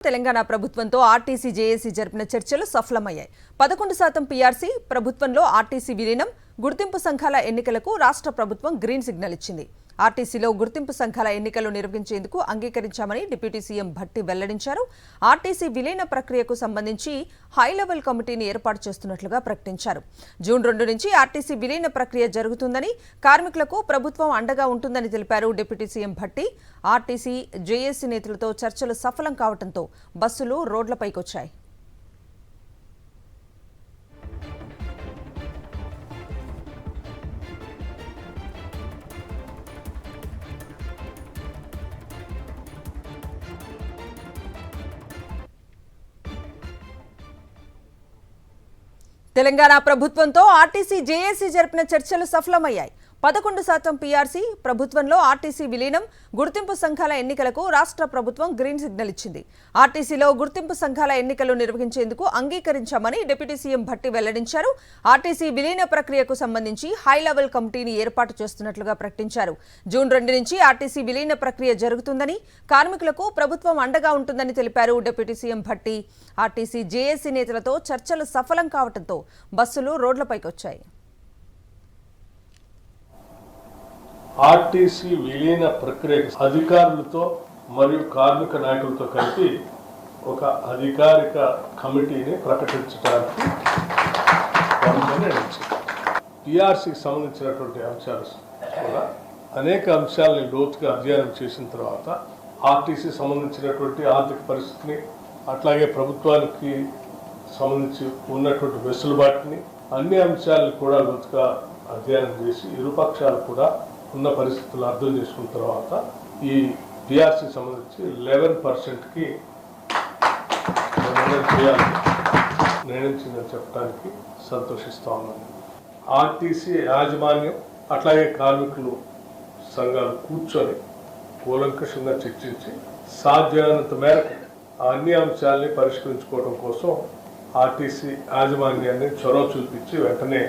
తెలంగాణ ప్రభుత్వంతో RTC JAC జరిపిన చర్చలు సఫలమయ్యాయి. 11% పీఆర్సీ ప్రభుత్వంలో ఆర్టీసీ విలీనం, గుర్తింపు సంఘాల ఎన్నికలకు రాష్ట్ర ప్రభుత్వం గ్రీన్ సిగ్నల్ ఇచ్చింది. ఆర్టీసీలో గుర్తింపు సంఘాల ఎన్నికలు నిర్వహించేందుకు అంగీకరించామని డిప్యూటీ సీఎం భట్టి వెల్లడించారు. ఆర్టీసీ విలీన ప్రక్రియకు సంబంధించి హైలెవెల్ కమిటీని ఏర్పాటు చేస్తున్నట్లుగా ప్రకటించారు. జూన్ 2 నుంచి ఆర్టీసీ విలీన ప్రక్రియ జరుగుతుందని, కార్మికులకు ప్రభుత్వం అండగా ఉంటుందని తెలిపారు deputy CM Bhatti. RTC JAC నేతలతో చర్చలు సఫలం కావడంతో బస్సులు రోడ్లపైకొచ్చాయి. తెలంగాణ ప్రభుత్వంతో ఆర్టీసీ జేఏసీ జరిపిన చర్చలు సఫలమయ్యాయి. 11% పీఆర్సీ ప్రభుత్వంలో ఆర్టీసీ విలీనం, గుర్తింపు సంఘాల ఎన్నికలకు రాష్ట్ర ప్రభుత్వం గ్రీన్ సిగ్నల్ ఇచ్చింది. ఆర్టీసీలో గుర్తింపు సంఘాల ఎన్నికలు నిర్వహించేందుకు అంగీకరించామని డిప్యూటీ సీఎం భట్టి వెల్లడించారు. ఆర్టీసీ విలీన ప్రక్రియకు సంబంధించి హైలెవెల్ కమిటీని ఏర్పాటు చేస్తున్నట్లుగా ప్రకటించారు. జూన్ 2 నుంచి ఆర్టీసీ విలీన ప్రక్రియ జరుగుతుందని, కార్మికులకు ప్రభుత్వం అండగా ఉంటుందని తెలిపారు deputy CM Bhatti. RTC JAC నేతలతో చర్చలు సఫలం కావడంతో బస్సులు రోడ్లపైకొచ్చాయి. ఆర్టీసీ విలీన ప్రక్రియ అధికారులతో మరియు కార్మిక నాయకులతో కలిపి ఒక అధికారిక కమిటీని ప్రకటించడానికి పిఆర్సీకి సంబంధించినటువంటి అంశాలు కూడా అనేక అంశాలని లోతుగా అధ్యయనం చేసిన తర్వాత ఆర్టీసీ సంబంధించినటువంటి ఆర్థిక పరిస్థితిని, అట్లాగే ప్రభుత్వానికి సంబంధించి ఉన్నటువంటి వెసులుబాటుని, అన్ని అంశాలను కూడా లోతుగా అధ్యయనం చేసి ఇరుపక్షాలు కూడా ఉన్న పరిస్థితులు అర్థం చేసుకున్న తర్వాత ఈ పిఆర్సీ సంబంధించి 11%కి నిర్ణయించిందని చెప్పడానికి సంతోషిస్తా ఉన్నాను. ఆర్టీసీ యాజమాన్యం అట్లాగే కార్మికులు సంఘాలు కూర్చొని కూలంకషంగా చర్చించి సాధ్యమైనంత మేరకు అన్ని అంశాలని పరిష్కరించుకోవడం కోసం ఆర్టీసీ యాజమాన్యాన్ని చొరవ చూపించి వెంటనే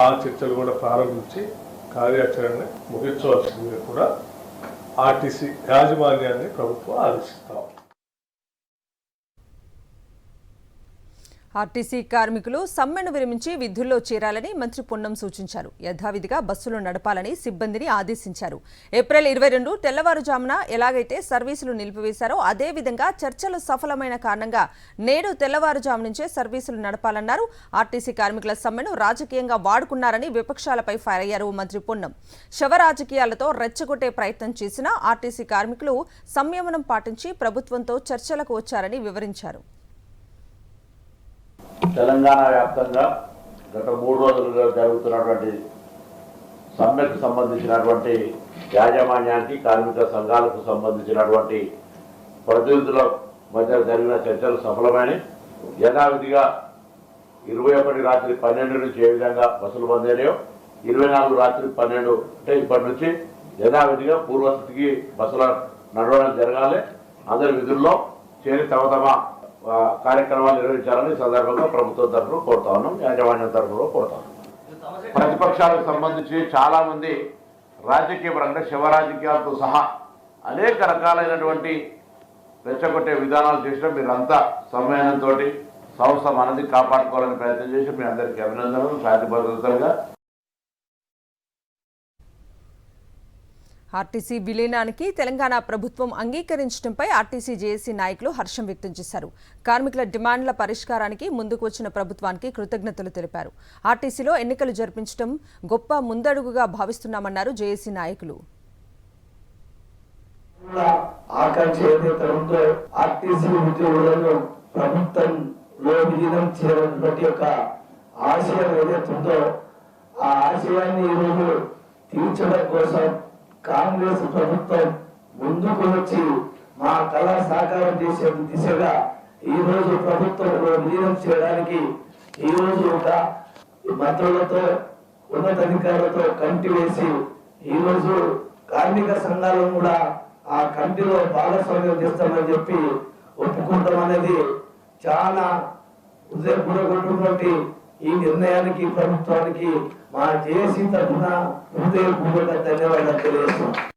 ఆ చర్చలు కూడా ప్రారంభించి కార్యాచరణ ముగించవలసిందిగా కూడా ఆర్టీసీ యాజమాన్యాన్ని ప్రభుత్వం ఆదేశిస్తాం. ఆర్టీసీ కార్మికులు సమ్మెను విరమించి విధుల్లో చేరాలని మంత్రి పొన్నం సూచించారు. యథావిధిగా బస్సులు నడపాలని సిబ్బందిని ఆదేశించారు. ఏప్రిల్ 22 తెల్లవారుజామున ఎలాగైతే సర్వీసులు నిలిపివేశారో అదే విధంగా చర్చలు సఫలమైన కారణంగా నేడు తెల్లవారుజాము నుంచే సర్వీసులు నడపాలన్నారు. ఆర్టీసీ కార్మికుల సమ్మెను రాజకీయంగా వాడుకున్నారని విపక్షాలపై ఫైర్ అయ్యారు మంత్రి పొన్నం. శవ రాజకీయాలతో రెచ్చగొట్టే ప్రయత్నం చేసినా ఆర్టీసీ కార్మికులు సంయమనం పాటించి ప్రభుత్వంతో చర్చలకు వచ్చారని వివరించారు. తెలంగాణ వ్యాప్తంగా గత 3 రోజులుగా జరుగుతున్నటువంటి సమ్మెకు సంబంధించినటువంటి యాజమాన్యానికి, కార్మిక సంఘాలకు సంబంధించినటువంటి ప్రతినిధుల మధ్య జరిగిన చర్చలు సఫలమైనవి. యథావిధిగా 21 రాత్రి 12 నుంచి ఏ విధంగా బస్సులు బంద్ అయినాయో 24 రాత్రి 12 అంటే ఇప్పటి నుంచి యథావిధిగా పూర్వస్థితికి బస్సుల నడవడం జరగాలి. అందరి విధుల్లో చేరి తమ కార్యక్రమాలు నిర్వహించాలని సందర్భంగా ప్రభుత్వం తరఫున కోరుతా ఉన్నాం, యాజమాన్యం తరఫున కోరుతా ఉన్నాం. ప్రతిపక్షాలకు సంబంధించి చాలా మంది రాజకీయ పరంగా శవ రాజకీయాలతో సహా అనేక రకాలైనటువంటి రెచ్చగొట్టే విధానాలు చేసిన మీరంతా సంయమనంతో సంస్థ మనది కాపాడుకోవాలని ప్రయత్నం చేసి మీ అందరికీ అభినందనలు. శాంతి భద్రతలుగా ఆర్టీసీ విలీనానికి తెలంగాణ ప్రభుత్వం అంగీకరించడంపై ఆర్టీసీ జేఏసీ నాయకులు హర్షం వ్యక్తం చేశారు. కార్మికుల డిమాండ్ల పరిష్కారానికి ముందుకు వచ్చిన ప్రభుత్వానికి కృతజ్ఞతలు తెలిపారు. ఆర్టీసీలో ఎన్నికలు జరిపించడం గొప్ప ముందడుగుగా భావిస్తున్నామన్నారు జేఏసీ నాయకులు. కాంగ్రెస్ ప్రభుత్వం ముందుకు వచ్చి మా కళ సాకారం చేసే దిశగా ఈ రోజు ప్రభుత్వంలో విలీనం చేయడానికి ఈ రోజు ఒక మంత్రులతో, ఉన్నతాధికారులతో కమిటీ వేసి ఈ రోజు కార్మిక సంఘాలను కూడా ఆ కమిటీలో భాగస్వామ్యం చేస్తామని చెప్పి ఒప్పుకుంటాం అనేది చాలా హృదయపూర్వకమైనటువంటి ఈ నిర్ణయానికి ప్రభుత్వానికి మా జేఏసీ తరఫున హృదయపూర్వక ధన్యవాదాలు తెలియజేస్తున్నాం.